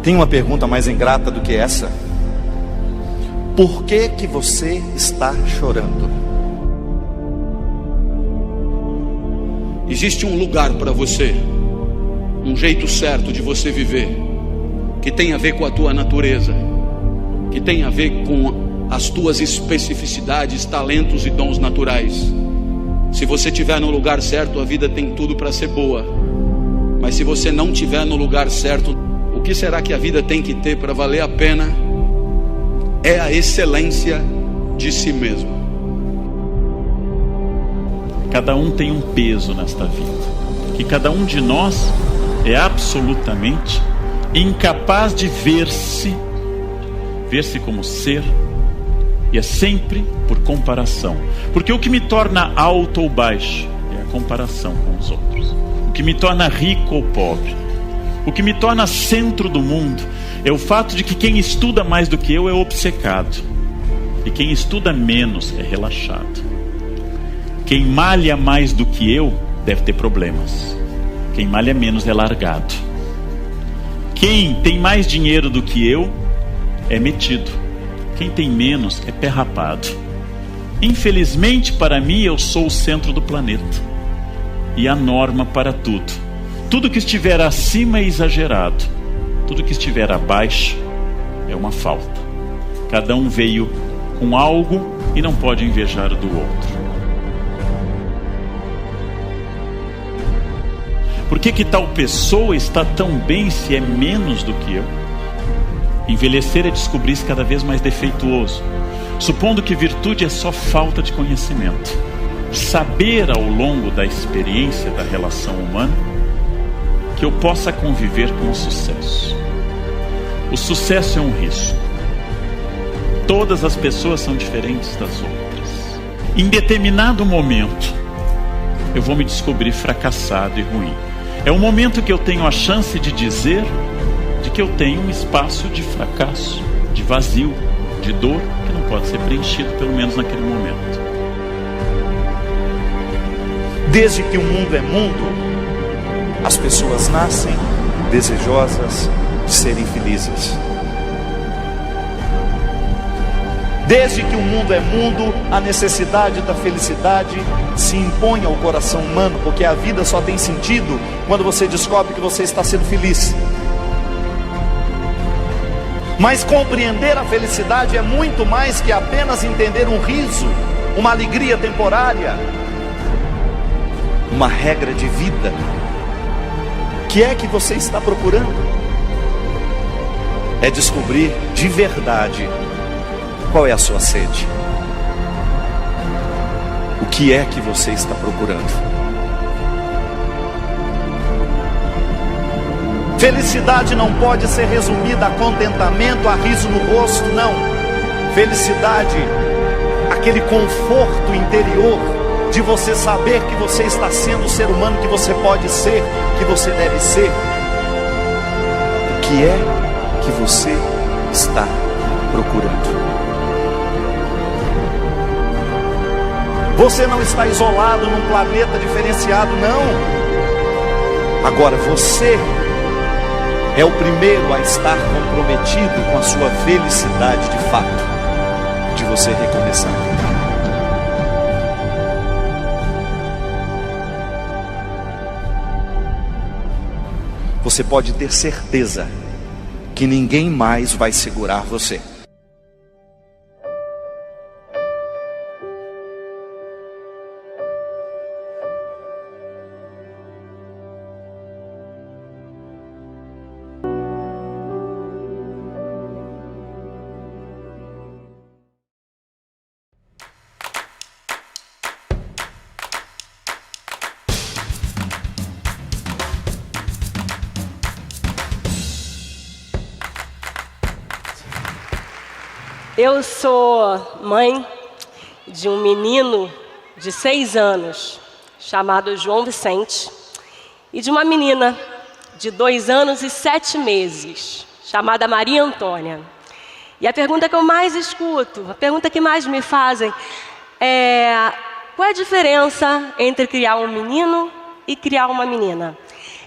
Tem uma pergunta mais ingrata do que essa? Por que que você está chorando? Existe um lugar para você, um jeito certo de você viver, que tem a ver com a tua natureza, que tem a ver com as tuas especificidades, talentos e dons naturais. Se você estiver no lugar certo, a vida tem tudo para ser boa. Mas se você não estiver no lugar certo, o que será que a vida tem que ter para valer a pena? É a excelência de si mesmo. Cada um tem um peso nesta vida, que cada um de nós é absolutamente incapaz de ver-se como ser, e é sempre por comparação, porque o que me torna alto ou baixo é a comparação com os outros. O que me torna rico ou pobre, o que me torna centro do mundo, é o fato de que quem estuda mais do que eu é obcecado, e quem estuda menos é relaxado. Quem malha mais do que eu deve ter problemas, quem malha menos é largado. Quem tem mais dinheiro do que eu é metido, quem tem menos é pé rapado. Infelizmente para mim, eu sou o centro do planeta e a norma para tudo. Tudo que estiver acima é exagerado, tudo que estiver abaixo é uma falta. Cada um veio com algo e não pode invejar o do outro. Por que tal pessoa está tão bem se é menos do que eu? Envelhecer é descobrir-se cada vez mais defeituoso, supondo que virtude é só falta de conhecimento. Saber ao longo da experiência da relação humana que eu possa conviver com o sucesso. O sucesso é um risco. Todas as pessoas são diferentes das outras. Em determinado momento, eu vou me descobrir fracassado e ruim. É o momento que eu tenho a chance de dizer de que eu tenho um espaço de fracasso, de vazio, de dor, que não pode ser preenchido, pelo menos naquele momento. Desde que o mundo é mundo, as pessoas nascem desejosas de serem felizes. Desde que o mundo é mundo, a necessidade da felicidade se impõe ao coração humano, porque a vida só tem sentido quando você descobre que você está sendo feliz. Mas compreender a felicidade é muito mais que apenas entender um riso, uma alegria temporária, uma regra de vida. O que é que você está procurando? É descobrir de verdade qual é a sua sede. O que é que você está procurando? Felicidade não pode ser resumida a contentamento, a riso no rosto, não. Felicidade, aquele conforto interior de você saber que você está sendo o ser humano que você pode ser, que você deve ser. O que é que você está procurando? Você não está isolado num planeta diferenciado, não. Agora você é o primeiro a estar comprometido com a sua felicidade de fato, de você recomeçar. Você pode ter certeza que ninguém mais vai segurar você. Eu sou mãe de um menino de 6 anos, chamado João Vicente, e de uma menina de 2 anos e 7 meses, chamada Maria Antônia. E a pergunta que eu mais escuto, a pergunta que mais me fazem é: qual é a diferença entre criar um menino e criar uma menina?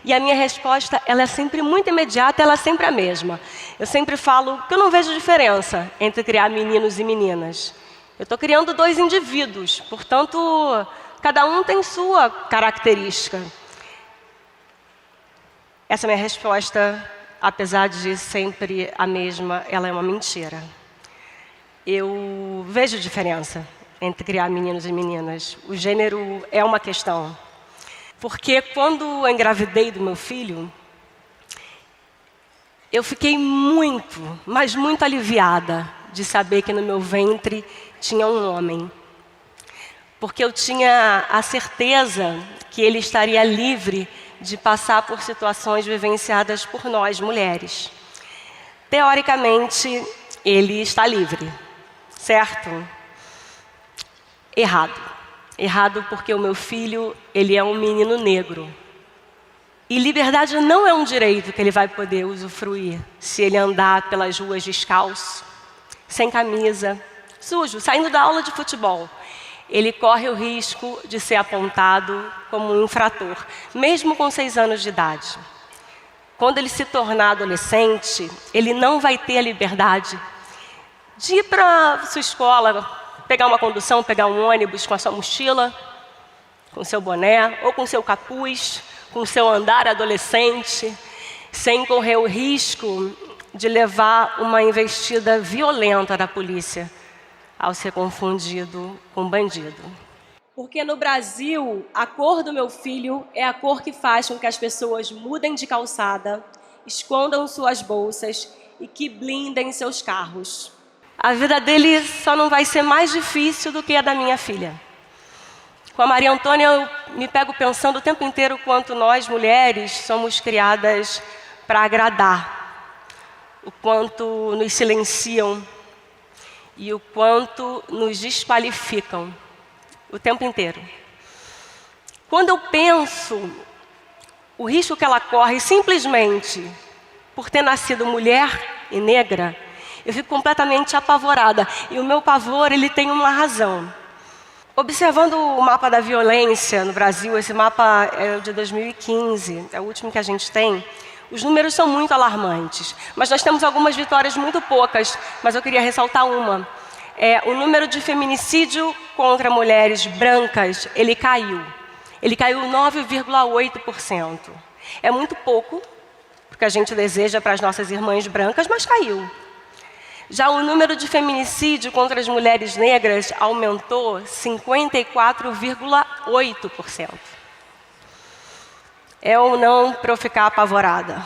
E a minha resposta, ela é sempre muito imediata, ela é sempre a mesma. Eu sempre falo que eu não vejo diferença entre criar meninos e meninas. Eu estou criando 2 indivíduos, portanto, cada um tem sua característica. Essa minha resposta, apesar de sempre a mesma, ela é uma mentira. Eu vejo diferença entre criar meninos e meninas. O gênero é uma questão. Porque quando eu engravidei do meu filho, eu fiquei muito, mas muito aliviada de saber que no meu ventre tinha um homem. Porque eu tinha a certeza que ele estaria livre de passar por situações vivenciadas por nós, mulheres. Teoricamente, ele está livre, certo? Errado. Errado porque o meu filho, ele é um menino negro. E liberdade não é um direito que ele vai poder usufruir se ele andar pelas ruas descalço, sem camisa, sujo, saindo da aula de futebol. Ele corre o risco de ser apontado como um infrator, mesmo com 6 anos de idade. Quando ele se tornar adolescente, ele não vai ter a liberdade de ir para sua escola, pegar uma condução, pegar um ônibus com a sua mochila, com seu boné, ou com seu capuz, com seu andar adolescente, sem correr o risco de levar uma investida violenta da polícia ao ser confundido com bandido. Porque no Brasil, a cor do meu filho é a cor que faz com que as pessoas mudem de calçada, escondam suas bolsas e que blindem seus carros. A vida dele só não vai ser mais difícil do que a da minha filha. Com a Maria Antônia, eu me pego pensando o tempo inteiro quanto nós, mulheres, somos criadas para agradar. O quanto nos silenciam e o quanto nos desqualificam o tempo inteiro. Quando eu penso o risco que ela corre simplesmente por ter nascido mulher e negra, eu fico completamente apavorada. E o meu pavor, ele tem uma razão. Observando o mapa da violência no Brasil, esse mapa é o de 2015, é o último que a gente tem, os números são muito alarmantes. Mas nós temos algumas vitórias muito poucas, mas eu queria ressaltar uma. O número de feminicídio contra mulheres brancas, ele caiu. Ele caiu 9,8%. É muito pouco, porque a gente deseja para as nossas irmãs brancas, mas caiu. Já o número de feminicídio contra as mulheres negras aumentou 54,8%. É ou não para eu ficar apavorada?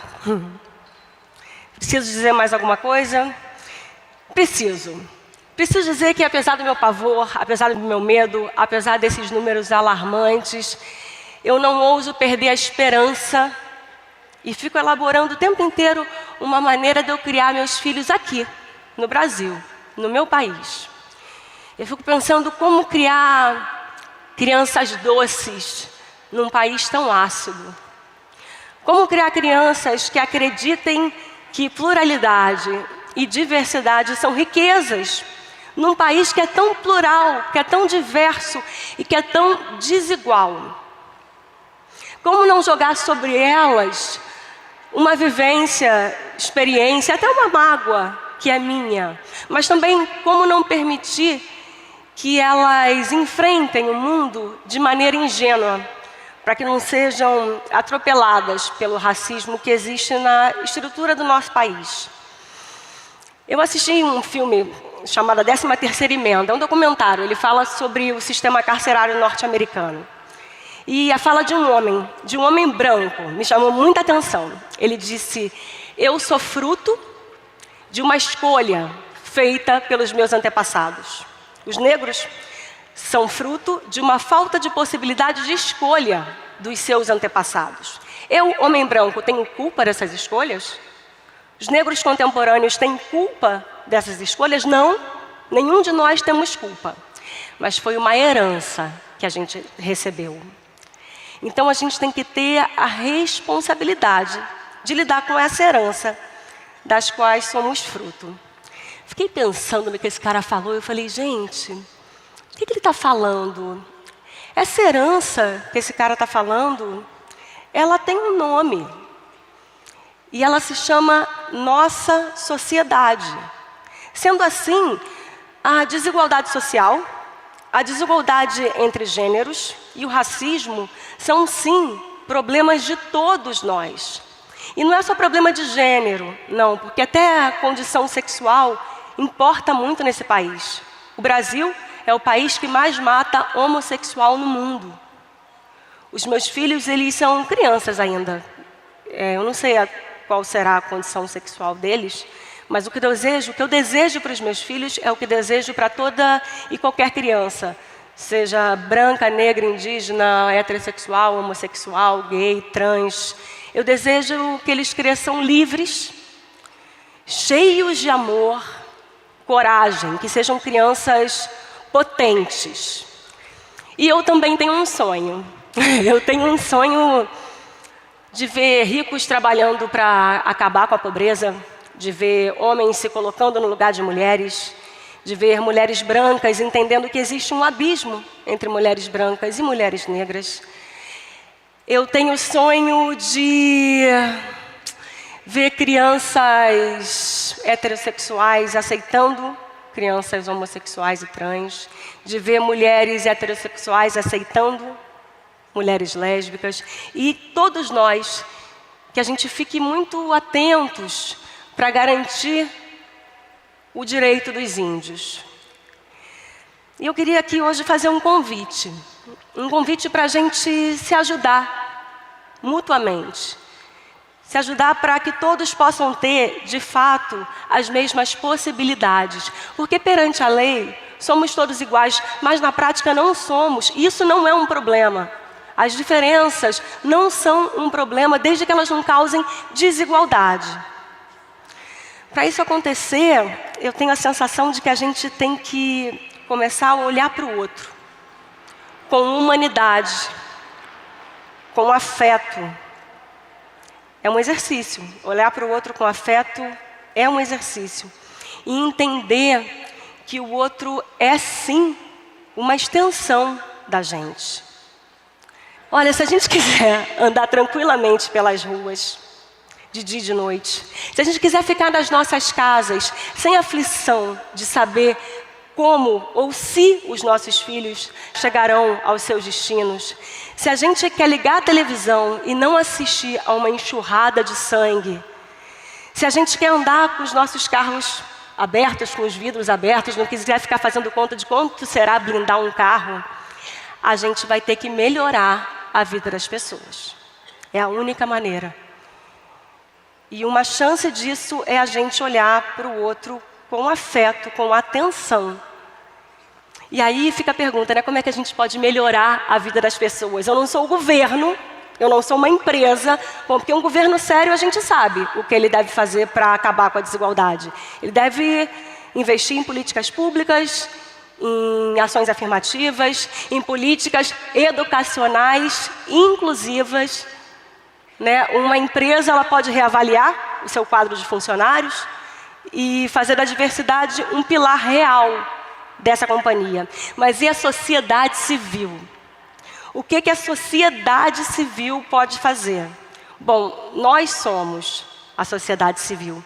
Preciso dizer mais alguma coisa? Preciso. Preciso dizer que apesar do meu pavor, apesar do meu medo, apesar desses números alarmantes, eu não ouso perder a esperança e fico elaborando o tempo inteiro uma maneira de eu criar meus filhos aqui, no Brasil, no meu país. Eu fico pensando como criar crianças doces num país tão ácido. Como criar crianças que acreditem que pluralidade e diversidade são riquezas num país que é tão plural, que é tão diverso e que é tão desigual. Como não jogar sobre elas uma vivência, experiência, até uma mágoa que é minha, mas também como não permitir que elas enfrentem o mundo de maneira ingênua, para que não sejam atropeladas pelo racismo que existe na estrutura do nosso país. Eu assisti um filme chamado 13ª Emenda, é um documentário, ele fala sobre o sistema carcerário norte-americano. E a fala de um homem branco, me chamou muita atenção. Ele disse: eu sou fruto de uma escolha feita pelos meus antepassados. Os negros são fruto de uma falta de possibilidade de escolha dos seus antepassados. Eu, homem branco, tenho culpa dessas escolhas? Os negros contemporâneos têm culpa dessas escolhas? Não, nenhum de nós temos culpa. Mas foi uma herança que a gente recebeu. Então a gente tem que ter a responsabilidade de lidar com essa herança das quais somos fruto. Fiquei pensando no que esse cara falou, eu falei, gente, o que ele está falando? Essa herança que esse cara está falando ela tem um nome. E ela se chama nossa sociedade. Sendo assim, a desigualdade social, a desigualdade entre gêneros e o racismo são, sim, problemas de todos nós. E não é só problema de gênero, não, porque até a condição sexual importa muito nesse país. O Brasil é o país que mais mata homossexual no mundo. Os meus filhos, eles são crianças ainda. Eu não sei qual será a condição sexual deles, mas o que eu desejo para os meus filhos é o que desejo para toda e qualquer criança, seja branca, negra, indígena, heterossexual, homossexual, gay, trans. Eu desejo que eles cresçam livres, cheios de amor, coragem, que sejam crianças potentes. E eu também tenho um sonho. Eu tenho um sonho de ver ricos trabalhando para acabar com a pobreza, de ver homens se colocando no lugar de mulheres, de ver mulheres brancas entendendo que existe um abismo entre mulheres brancas e mulheres negras. Eu tenho o sonho de ver crianças heterossexuais aceitando crianças homossexuais e trans, de ver mulheres heterossexuais aceitando mulheres lésbicas, e todos nós, que a gente fique muito atentos para garantir o direito dos índios. E eu queria aqui hoje fazer um convite para a gente se ajudar mutuamente, se ajudar para que todos possam ter, de fato, as mesmas possibilidades, porque perante a lei somos todos iguais, mas na prática não somos, e isso não é um problema. As diferenças não são um problema desde que elas não causem desigualdade. Para isso acontecer, eu tenho a sensação de que a gente tem que começar a olhar para o outro com humanidade, com afeto. É um exercício. Olhar para o outro com afeto é um exercício. E entender que o outro é, sim, uma extensão da gente. Olha, se a gente quiser andar tranquilamente pelas ruas, de dia e de noite, se a gente quiser ficar nas nossas casas, sem aflição de saber como ou se os nossos filhos chegarão aos seus destinos, se a gente quer ligar a televisão e não assistir a uma enxurrada de sangue, se a gente quer andar com os nossos carros abertos, com os vidros abertos, não quiser ficar fazendo conta de quanto será blindar um carro, a gente vai ter que melhorar a vida das pessoas. É a única maneira. E uma chance disso é a gente olhar para o outro com afeto, com atenção. E aí fica a pergunta, né? Como é que a gente pode melhorar a vida das pessoas? Eu não sou o governo, eu não sou uma empresa. Bom, porque um governo sério a gente sabe o que ele deve fazer para acabar com a desigualdade. Ele deve investir em políticas públicas, em ações afirmativas, em políticas educacionais inclusivas, né? Uma empresa ela pode reavaliar o seu quadro de funcionários e fazer da diversidade um pilar real dessa companhia. Mas e a sociedade civil? O que a sociedade civil pode fazer? Bom, nós somos a sociedade civil.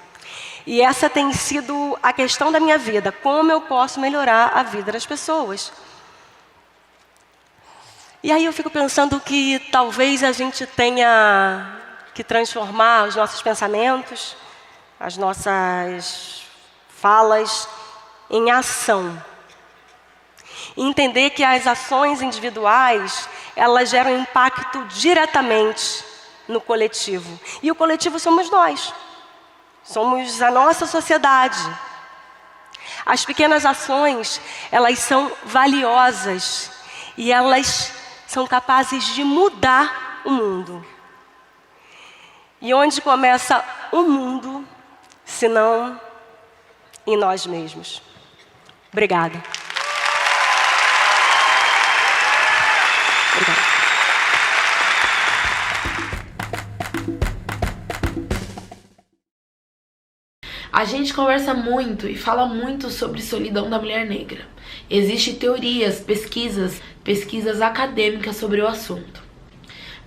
E essa tem sido a questão da minha vida. Como eu posso melhorar a vida das pessoas? E aí eu fico pensando que talvez a gente tenha que transformar os nossos pensamentos, as nossas falas em ação. E entender que as ações individuais, elas geram impacto diretamente no coletivo. E o coletivo somos nós. Somos a nossa sociedade. As pequenas ações, elas são valiosas e elas são capazes de mudar o mundo. E onde começa o mundo, se não em nós mesmos? Obrigada. Obrigada. A gente conversa muito e fala muito sobre solidão da mulher negra. Existem teorias, pesquisas acadêmicas sobre o assunto.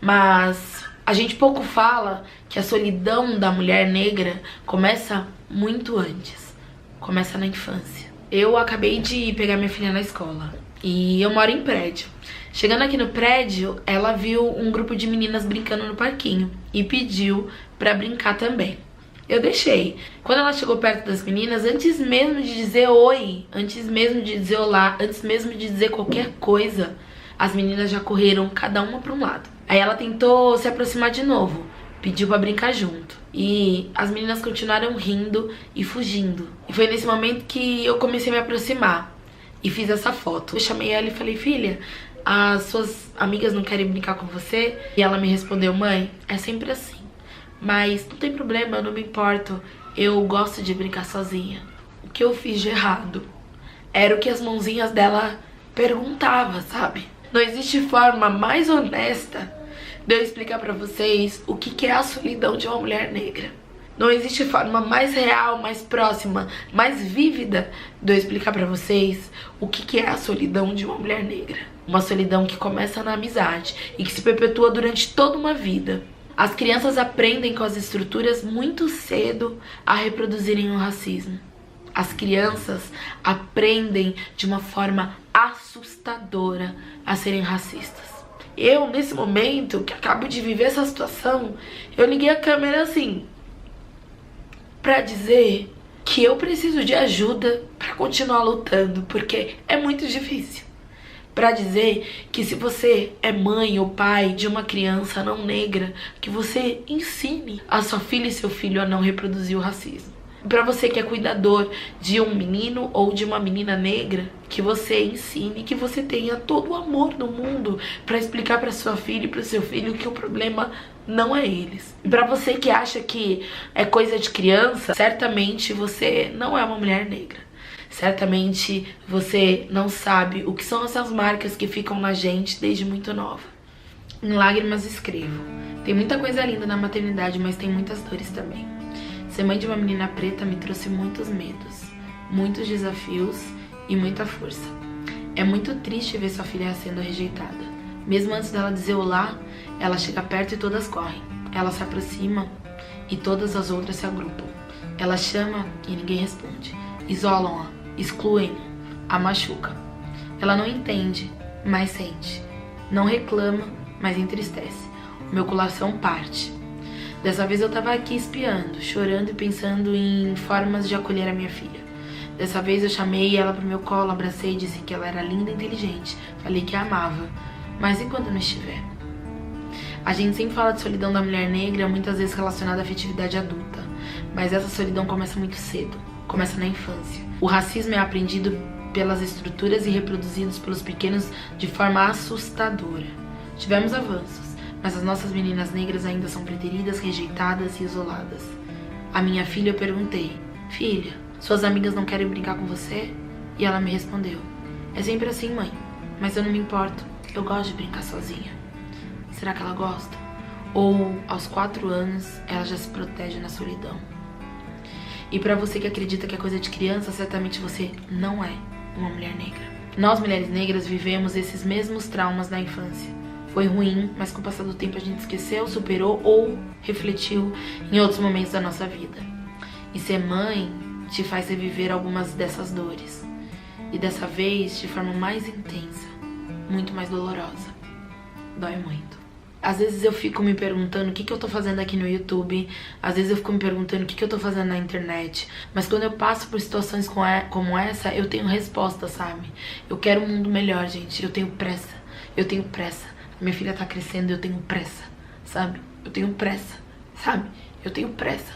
Mas A gente pouco fala que a solidão da mulher negra começa muito antes. Começa na infância. Eu acabei de pegar minha filha na escola e eu moro em prédio. Chegando aqui no prédio, ela viu um grupo de meninas brincando no parquinho e pediu pra brincar também. Eu deixei. Quando ela chegou perto das meninas, antes mesmo de dizer oi, antes mesmo de dizer olá, antes mesmo de dizer qualquer coisa, as meninas já correram cada uma para um lado. Aí ela tentou se aproximar de novo, pediu pra brincar junto. E as meninas continuaram rindo e fugindo. E foi nesse momento que eu comecei a me aproximar e fiz essa foto. Eu chamei ela e falei, filha, as suas amigas não querem brincar com você? E ela me respondeu, mãe, é sempre assim. Mas não tem problema, eu não me importo. Eu gosto de brincar sozinha. O que eu fiz de errado era o que as mãozinhas dela perguntavam, sabe? Não existe forma mais honesta de eu explicar pra vocês o que é a solidão de uma mulher negra. Não existe forma mais real, mais próxima, mais vívida de eu explicar pra vocês o que é a solidão de uma mulher negra. Uma solidão que começa na amizade e que se perpetua durante toda uma vida. As crianças aprendem com as estruturas muito cedo a reproduzirem o racismo. As crianças aprendem de uma forma assustadora a serem racistas. Eu, nesse momento, que acabo de viver essa situação, eu liguei a câmera assim, pra dizer que eu preciso de ajuda pra continuar lutando, porque é muito difícil. Pra dizer que se você é mãe ou pai de uma criança não negra, que você ensine a sua filha e seu filho a não reproduzir o racismo. Pra você que é cuidador de um menino ou de uma menina negra, que você ensine, que você tenha todo o amor do mundo pra explicar pra sua filha e pro seu filho que o problema não é eles. E pra você que acha que é coisa de criança, certamente você não é uma mulher negra. Certamente você não sabe o que são essas marcas que ficam na gente desde muito nova. Em lágrimas escrevo. Tem muita coisa linda na maternidade, mas tem muitas dores também. Ser mãe de uma menina preta me trouxe muitos medos, muitos desafios e muita força. É muito triste ver sua filha sendo rejeitada. Mesmo antes dela dizer olá, ela chega perto e todas correm. Ela se aproxima e todas as outras se agrupam. Ela chama e ninguém responde. Isolam-a, excluem-a, a machucam. Ela não entende, mas sente. Não reclama, mas entristece. O meu coração parte. Dessa vez eu tava aqui espiando, chorando e pensando em formas de acolher a minha filha. Dessa vez eu chamei ela pro meu colo, abracei e disse que ela era linda e inteligente. Falei que a amava. Mas e quando não estiver? A gente sempre fala de solidão da mulher negra, muitas vezes relacionada à afetividade adulta. Mas essa solidão começa muito cedo. Começa na infância. O racismo é aprendido pelas estruturas e reproduzidos pelos pequenos de forma assustadora. Tivemos avanços, mas as nossas meninas negras ainda são preteridas, rejeitadas e isoladas. A minha filha eu perguntei, filha, suas amigas não querem brincar com você? E ela me respondeu, é sempre assim, mãe, mas eu não me importo, eu gosto de brincar sozinha. Será que ela gosta? Ou aos 4 anos ela já se protege na solidão? E pra você que acredita que é coisa de criança, certamente você não é uma mulher negra. Nós, mulheres negras, vivemos esses mesmos traumas na infância. Foi ruim, mas com o passar do tempo a gente esqueceu, superou ou refletiu em outros momentos da nossa vida. E ser mãe te faz reviver algumas dessas dores. E dessa vez de forma mais intensa, muito mais dolorosa. Dói muito. Às vezes eu fico me perguntando o que eu tô fazendo aqui no YouTube. Às vezes eu fico me perguntando o que eu tô fazendo na internet. Mas quando eu passo por situações como essa, eu tenho resposta, sabe? Eu quero um mundo melhor, gente. Eu tenho pressa. Eu tenho pressa. Minha filha tá crescendo, eu tenho pressa, sabe? Eu tenho pressa, sabe? Eu tenho pressa.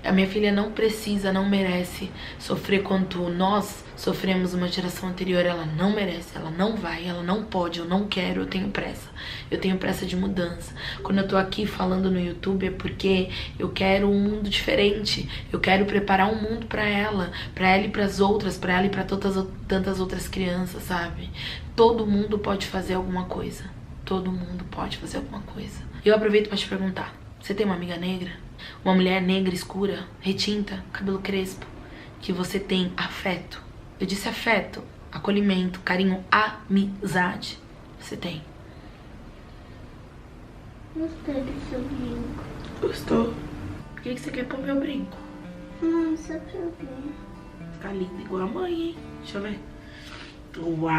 A minha filha não precisa, não merece sofrer quanto nós sofremos uma geração anterior. Ela não merece, ela não vai, ela não pode, eu não quero, eu tenho pressa. Eu tenho pressa de mudança. Quando eu tô aqui falando no YouTube é porque eu quero um mundo diferente. Eu quero preparar um mundo pra ela e pras outras, pra ela e pra tantas outras crianças, sabe? Todo mundo pode fazer alguma coisa. Todo mundo pode fazer alguma coisa. Eu aproveito pra te perguntar, você tem uma amiga negra? Uma mulher negra escura, retinta, cabelo crespo, que você tem afeto? Eu disse afeto, acolhimento, carinho, amizade. Você tem. Gostei do seu brinco. Gostou? Por que você quer pôr meu brinco? Só pra eu ver. Fica lindo igual a mãe, hein? Deixa eu ver. Uau!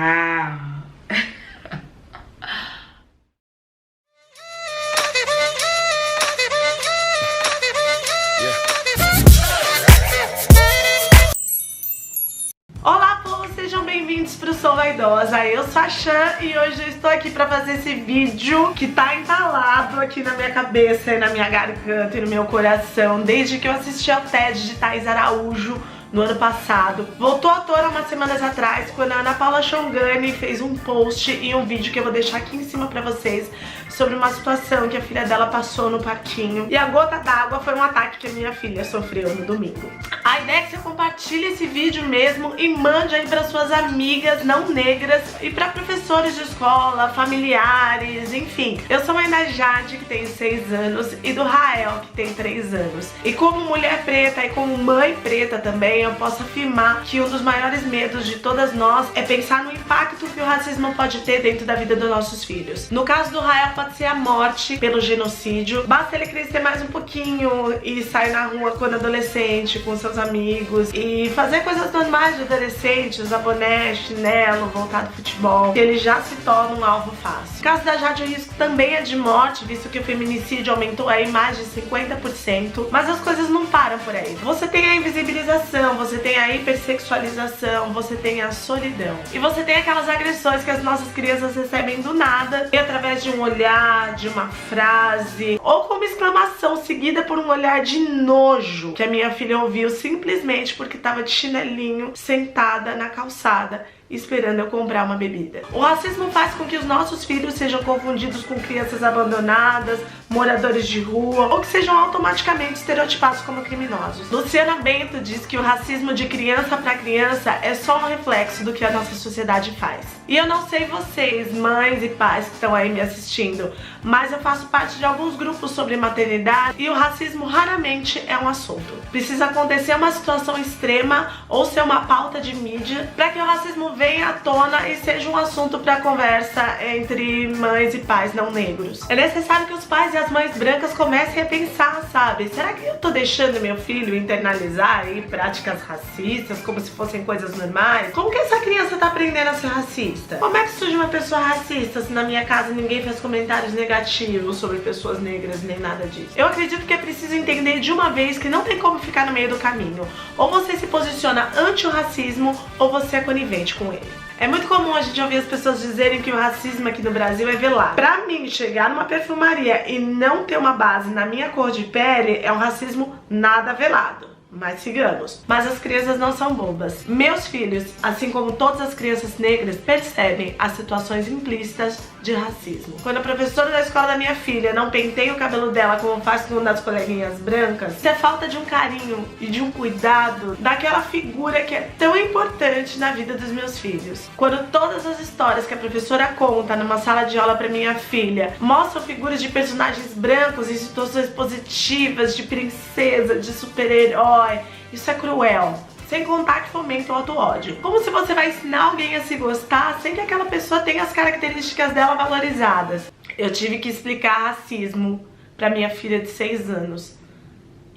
Olá, povo! Sejam bem-vindos pro Sou Vaidosa. Eu sou a Chan e hoje eu estou aqui pra fazer esse vídeo que tá entalado aqui na minha cabeça e na minha garganta e no meu coração desde que eu assisti ao TED de Thaís Araújo no ano passado. Voltou à tona umas semanas atrás, quando a Ana Paula Chongani fez um post e um vídeo que eu vou deixar aqui em cima pra vocês sobre uma situação que a filha dela passou no parquinho. E a gota d'água foi um ataque que a minha filha sofreu no domingo. A ideia é que você compartilhe esse vídeo mesmo e mande aí para suas amigas não negras e para professores de escola, familiares, enfim. Eu sou mãe da Jade, que tem 6 anos, e do Rael, que tem 3 anos. E como mulher preta e como mãe preta também, eu posso afirmar que um dos maiores medos de todas nós é pensar no impacto que o racismo pode ter dentro da vida dos nossos filhos. No caso do Rael, pode ser a morte pelo genocídio. Basta ele crescer mais um pouquinho e sair na rua quando adolescente, com seus amigos, e fazer coisas normais de adolescente, usar boné, chinelo, voltar do futebol, que ele já se torna um alvo fácil. No caso da Jade, o risco também é de morte, visto que o feminicídio aumentou aí mais de 50%, mas as coisas não param por aí. Você tem a invisibilização, você tem a hipersexualização, você tem a solidão. E você tem aquelas agressões que as nossas crianças recebem do nada, e através de um olhar, de uma frase, ou com uma exclamação seguida por um olhar de nojo, que a minha filha ouviu simplesmente porque estava de chinelinho, sentada na calçada, esperando eu comprar uma bebida. O racismo faz com que os nossos filhos sejam confundidos com crianças abandonadas, moradores de rua, ou que sejam automaticamente estereotipados como criminosos. Luciana Bento diz que o racismo de criança para criança é só um reflexo do que a nossa sociedade faz. E eu não sei vocês, mães e pais que estão aí me assistindo, mas eu faço parte de alguns grupos sobre maternidade e o racismo raramente é um assunto. Precisa acontecer uma situação extrema ou ser uma pauta de mídia para que o racismo venha à tona e seja um assunto para conversa entre mães e pais não negros. É necessário que os pais e as mães brancas comecem a pensar, sabe? Será que eu tô deixando meu filho internalizar aí práticas racistas como se fossem coisas normais? Como que essa criança tá aprendendo a ser racista? Como é que surge uma pessoa racista se na minha casa ninguém faz comentários negativos sobre pessoas negras nem nada disso? Eu acredito que é preciso entender de uma vez que não tem como ficar no meio do caminho. Ou você se posiciona anti o racismo ou você é conivente com ele. É muito comum a gente ouvir as pessoas dizerem que o racismo aqui no Brasil é velado. Pra mim, chegar numa perfumaria e não ter uma base na minha cor de pele é um racismo nada velado. Mas sigamos. Mas as crianças não são bobas. Meus filhos, assim como todas as crianças negras, percebem as situações implícitas de racismo. Quando a professora da escola da minha filha não penteia o cabelo dela como faz com uma das coleguinhas brancas, isso é falta de um carinho e de um cuidado daquela figura que é tão importante na vida dos meus filhos. Quando todas as histórias que a professora conta numa sala de aula pra minha filha mostram figuras de personagens brancos em situações positivas, de princesa, de super-herói, isso é cruel. Sem contar que fomenta o auto-ódio. Como se você vai ensinar alguém a se gostar sem que aquela pessoa tenha as características dela valorizadas. Eu tive que explicar racismo pra minha filha de 6 anos.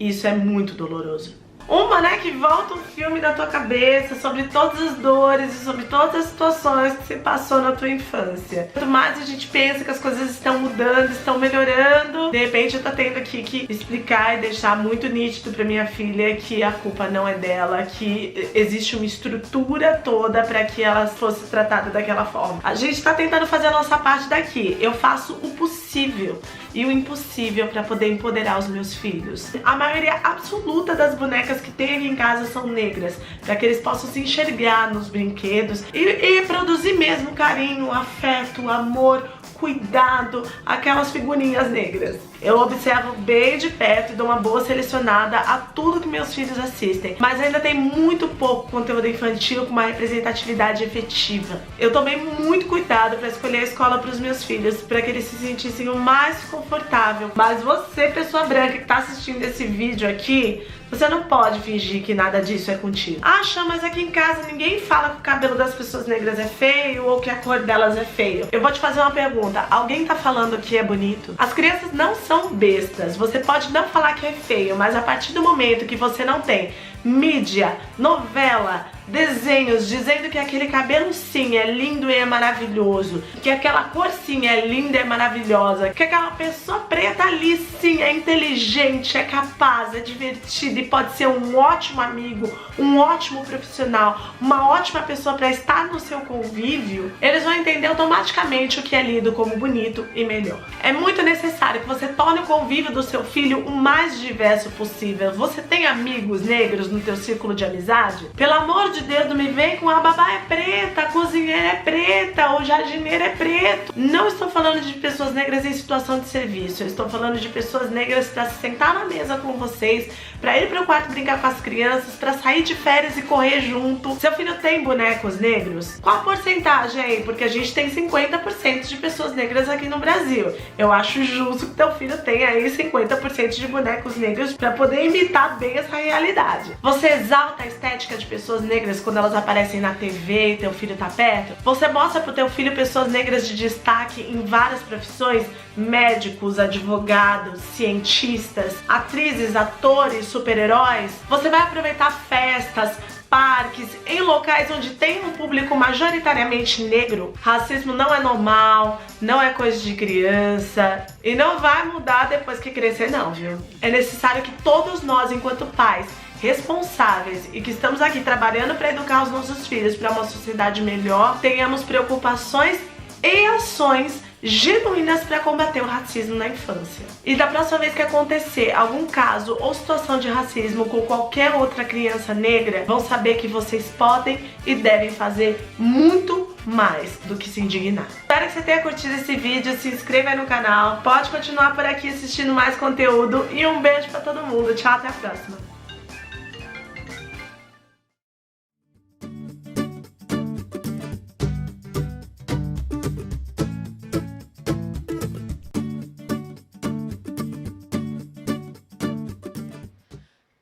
Isso é muito doloroso. Uma, né, que volta um filme da tua cabeça sobre todas as dores e sobre todas as situações que você passou na tua infância. Quanto mais a gente pensa que as coisas estão mudando, estão melhorando, de repente eu tô tendo aqui que explicar e deixar muito nítido pra minha filha que a culpa não é dela, que existe uma estrutura toda pra que ela fosse tratada daquela forma. A gente tá tentando fazer a nossa parte daqui. Eu faço o possível e o impossível pra poder empoderar os meus filhos. A maioria absoluta das bonecas que tem aqui em casa são negras, para que eles possam se enxergar nos brinquedos e produzir mesmo carinho, afeto, amor, cuidado, aquelas figurinhas negras. Eu observo bem de perto e dou uma boa selecionada a tudo que meus filhos assistem. Mas ainda tem muito pouco conteúdo infantil com uma representatividade efetiva. Eu tomei muito cuidado para escolher a escola para os meus filhos, para que eles se sentissem o mais confortável. Mas você, pessoa branca que está assistindo esse vídeo aqui, você não pode fingir que nada disso é contigo. Ah, mas aqui em casa ninguém fala que o cabelo das pessoas negras é feio ou que a cor delas é feio. Eu vou te fazer uma pergunta. Alguém tá falando que é bonito? As crianças não são bestas. Você pode não falar que é feio, mas a partir do momento que você não tem mídia, novela, desenhos dizendo que aquele cabelo sim é lindo e é maravilhoso, que aquela cor sim é linda e é maravilhosa, que aquela pessoa preta ali sim é inteligente, é capaz, é divertida e pode ser um ótimo amigo, um ótimo profissional, uma ótima pessoa para estar no seu convívio, eles vão entender automaticamente o que é lido como bonito e melhor. É muito necessário que você torne o convívio do seu filho o mais diverso possível. Você tem amigos negros no teu círculo de amizade? Pelo amor de Deus, não me vem com a babá é preta, a cozinheira é preta, o jardineiro é preto. Não estou falando de pessoas negras em situação de serviço, eu estou falando de pessoas negras para se sentar na mesa com vocês, para ir para o quarto brincar com as crianças, para sair de férias e correr junto. Seu filho tem bonecos negros? Qual a porcentagem aí? Porque a gente tem 50% de pessoas negras aqui no Brasil. Eu acho justo que teu filho tenha aí 50% de bonecos negros para poder imitar bem essa realidade. Você exalta a estética de pessoas negras quando elas aparecem na TV e teu filho tá perto? Você mostra pro teu filho pessoas negras de destaque em várias profissões? Médicos, advogados, cientistas, atrizes, atores, super-heróis? Você vai aproveitar festas, parques, em locais onde tem um público majoritariamente negro? Racismo não é normal, não é coisa de criança e não vai mudar depois que crescer não, viu? É necessário que todos nós, enquanto pais responsáveis e que estamos aqui trabalhando para educar os nossos filhos para uma sociedade melhor, tenhamos preocupações e ações genuínas para combater o racismo na infância. E da próxima vez que acontecer algum caso ou situação de racismo com qualquer outra criança negra, vão saber que vocês podem e devem fazer muito mais do que se indignar. Espero que você tenha curtido esse vídeo, se inscreva aí no canal, pode continuar por aqui assistindo mais conteúdo e um beijo para todo mundo. Tchau, até a próxima.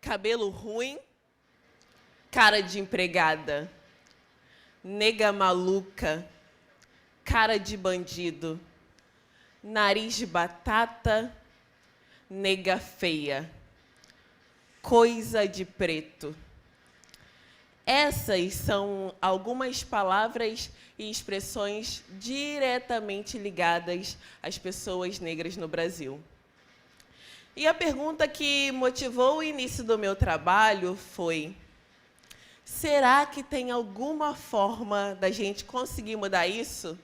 Cabelo ruim, cara de empregada, nega maluca, cara de bandido, nariz de batata, nega feia, coisa de preto. Essas são algumas palavras e expressões diretamente ligadas às pessoas negras no Brasil. E a pergunta que motivou o início do meu trabalho foi: será que tem alguma forma da gente conseguir mudar isso?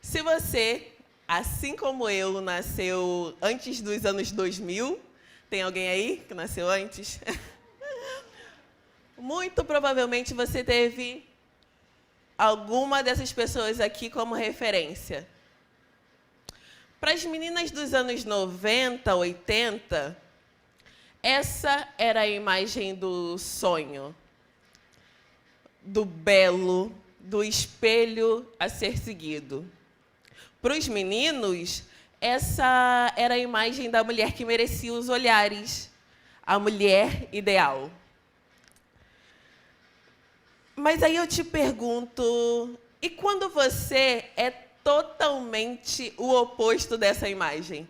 Se você, assim como eu, nasceu antes dos anos 2000, tem alguém aí que nasceu antes? Muito provavelmente você teve alguma dessas pessoas aqui como referência. Para as meninas dos anos 90, 80, essa era a imagem do sonho, do belo, do espelho a ser seguido. Para os meninos, essa era a imagem da mulher que merecia os olhares, a mulher ideal. Mas aí eu te pergunto, e quando você é totalmente o oposto dessa imagem?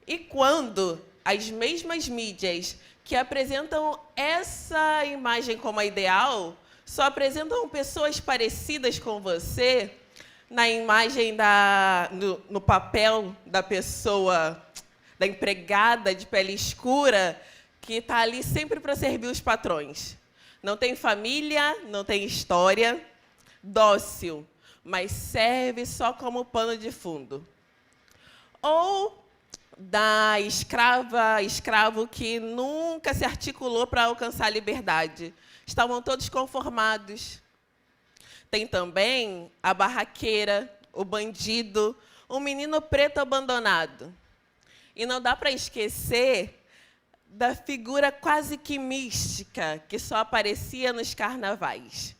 E quando as mesmas mídias que apresentam essa imagem como a ideal só apresentam pessoas parecidas com você na imagem no papel da pessoa, da empregada de pele escura que está ali sempre para servir os patrões? Não tem família, não tem história, dócil, mas serve só como pano de fundo. Ou da escravo que nunca se articulou para alcançar a liberdade. Estavam todos conformados. Tem também a barraqueira, o bandido, um menino preto abandonado. E não dá para esquecer da figura quase que mística que só aparecia nos carnavais.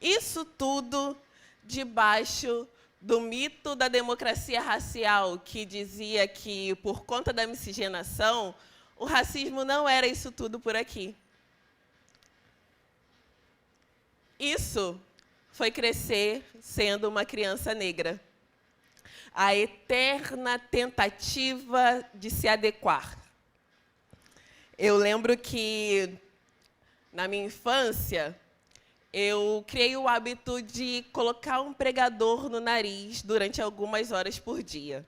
Isso tudo debaixo do mito da democracia racial, que dizia que, por conta da miscigenação, o racismo não era isso tudo por aqui. Isso foi crescer sendo uma criança negra. A eterna tentativa de se adequar. Eu lembro que, na minha infância, eu criei o hábito de colocar um pregador no nariz durante algumas horas por dia.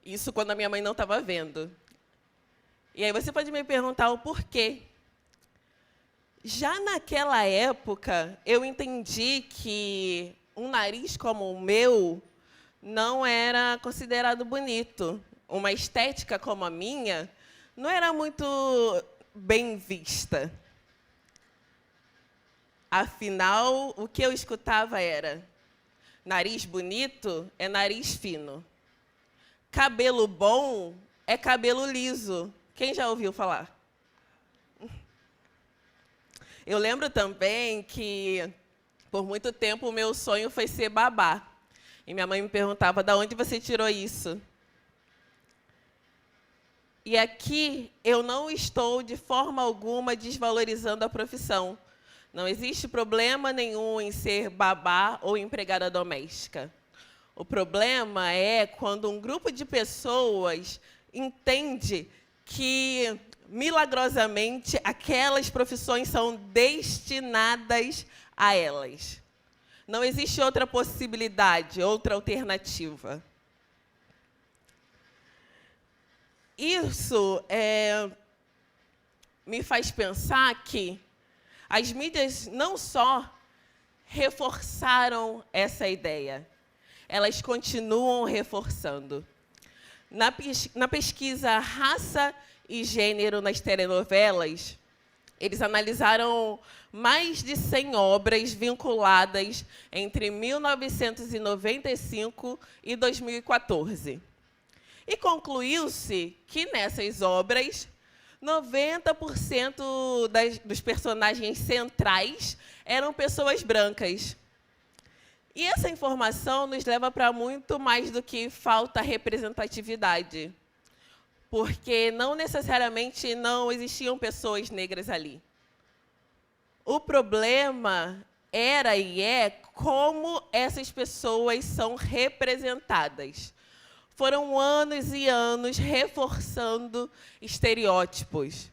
Isso quando a minha mãe não estava vendo. E aí você pode me perguntar o porquê. Já naquela época, eu entendi que um nariz como o meu não era considerado bonito. Uma estética como a minha não era muito bem vista. Afinal, o que eu escutava era: nariz bonito é nariz fino. Cabelo bom é cabelo liso. Quem já ouviu falar? Eu lembro também que, por muito tempo, o meu sonho foi ser babá. E minha mãe me perguntava: de onde você tirou isso? E aqui eu não estou, de forma alguma, desvalorizando a profissão. Não existe problema nenhum em ser babá ou empregada doméstica. O problema é quando um grupo de pessoas entende que, milagrosamente, aquelas profissões são destinadas a elas. Não existe outra possibilidade, outra alternativa. Isso me faz pensar que as mídias não só reforçaram essa ideia, elas continuam reforçando. Na pesquisa Raça e Gênero nas telenovelas, eles analisaram mais de 100 obras vinculadas entre 1995 e 2014. E concluiu-se que, nessas obras, 90% dos personagens centrais eram pessoas brancas. E essa informação nos leva para muito mais do que falta representatividade, porque não necessariamente não existiam pessoas negras ali. O problema era e é como essas pessoas são representadas. Foram anos e anos reforçando estereótipos.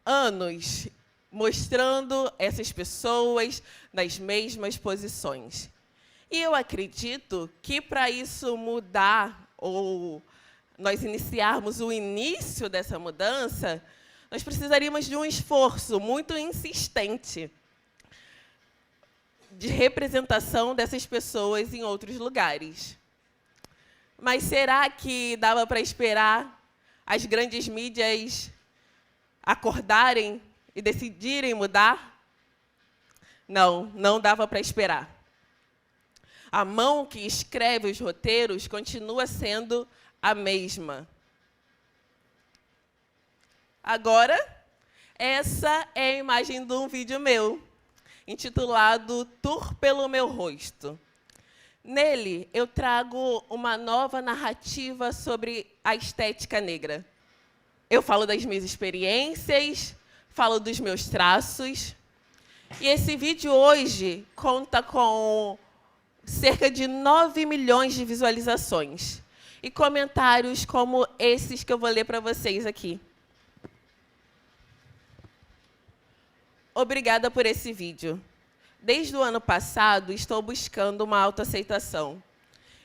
Anos mostrando essas pessoas nas mesmas posições. E eu acredito que, para isso mudar, ou nós iniciarmos o início dessa mudança, nós precisaríamos de um esforço muito insistente de representação dessas pessoas em outros lugares. Mas será que dava para esperar as grandes mídias acordarem e decidirem mudar? Não, não dava para esperar. A mão que escreve os roteiros continua sendo a mesma. Agora, essa é a imagem de um vídeo meu, intitulado Tour pelo Meu Rosto. Nele, eu trago uma nova narrativa sobre a estética negra. Eu falo das minhas experiências, falo dos meus traços. E esse vídeo hoje conta com cerca de 9 milhões de visualizações e comentários como esses que eu vou ler para vocês aqui. Obrigada por esse vídeo. Desde o ano passado, estou buscando uma autoaceitação.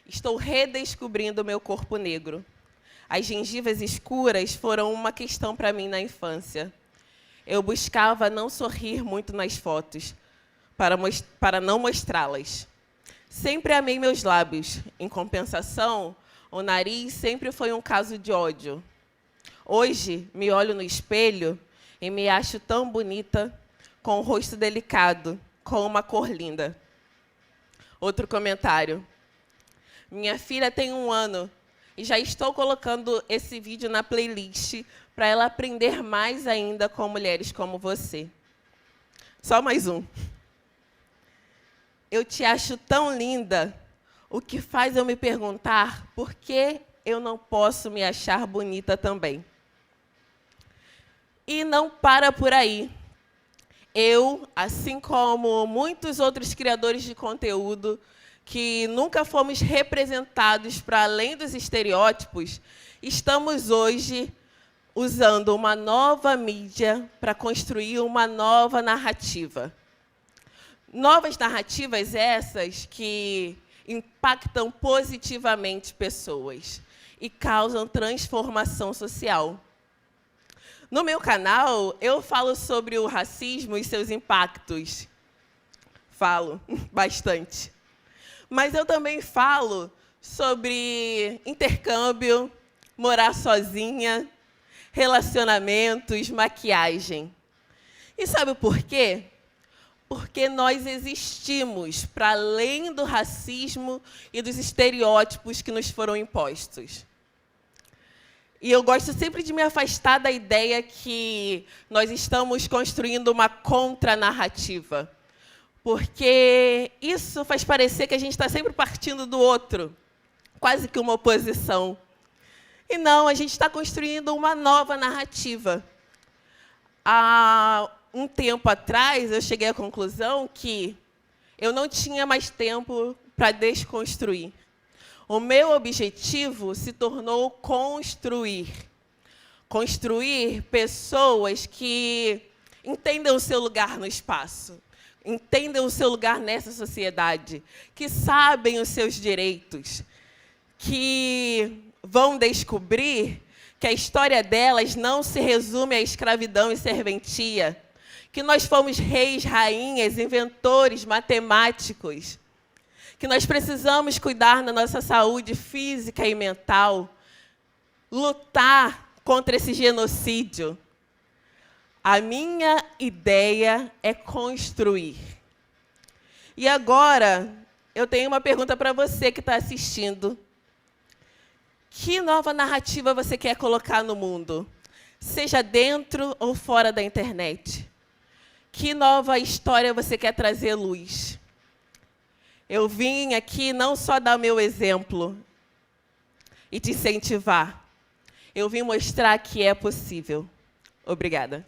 Estou redescobrindo o meu corpo negro. As gengivas escuras foram uma questão para mim na infância. Eu buscava não sorrir muito nas fotos, para não mostrá-las. Sempre amei meus lábios. Em compensação, o nariz sempre foi um caso de ódio. Hoje, me olho no espelho e me acho tão bonita, com um rosto delicado, com uma cor linda. Outro comentário. Minha filha tem 1 ano e já estou colocando esse vídeo na playlist para ela aprender mais ainda com mulheres como você. Só mais um. Eu te acho tão linda, o que faz eu me perguntar por que eu não posso me achar bonita também. E não para por aí. Eu, assim como muitos outros criadores de conteúdo, que nunca fomos representados para além dos estereótipos, estamos hoje usando uma nova mídia para construir uma nova narrativa. Novas narrativas essas que impactam positivamente pessoas e causam transformação social. No meu canal, eu falo sobre o racismo e seus impactos. Falo bastante. Mas eu também falo sobre intercâmbio, morar sozinha, relacionamentos, maquiagem. E sabe por quê? Porque nós existimos para além do racismo e dos estereótipos que nos foram impostos. E eu gosto sempre de me afastar da ideia que nós estamos construindo uma contranarrativa, porque isso faz parecer que a gente está sempre partindo do outro, quase que uma oposição. E não, a gente está construindo uma nova narrativa. Há um tempo atrás, eu cheguei à conclusão que eu não tinha mais tempo para desconstruir. O meu objetivo se tornou construir. Construir pessoas que entendam o seu lugar no espaço, entendam o seu lugar nessa sociedade, que sabem os seus direitos, que vão descobrir que a história delas não se resume à escravidão e serventia, que nós fomos reis, rainhas, inventores, matemáticos, que nós precisamos cuidar da nossa saúde física e mental, lutar contra esse genocídio. A minha ideia é construir. E agora, eu tenho uma pergunta para você que está assistindo. Que nova narrativa você quer colocar no mundo? Seja dentro ou fora da internet. Que nova história você quer trazer luz? Eu vim aqui não só dar o meu exemplo e te incentivar. Eu vim mostrar que é possível. Obrigada.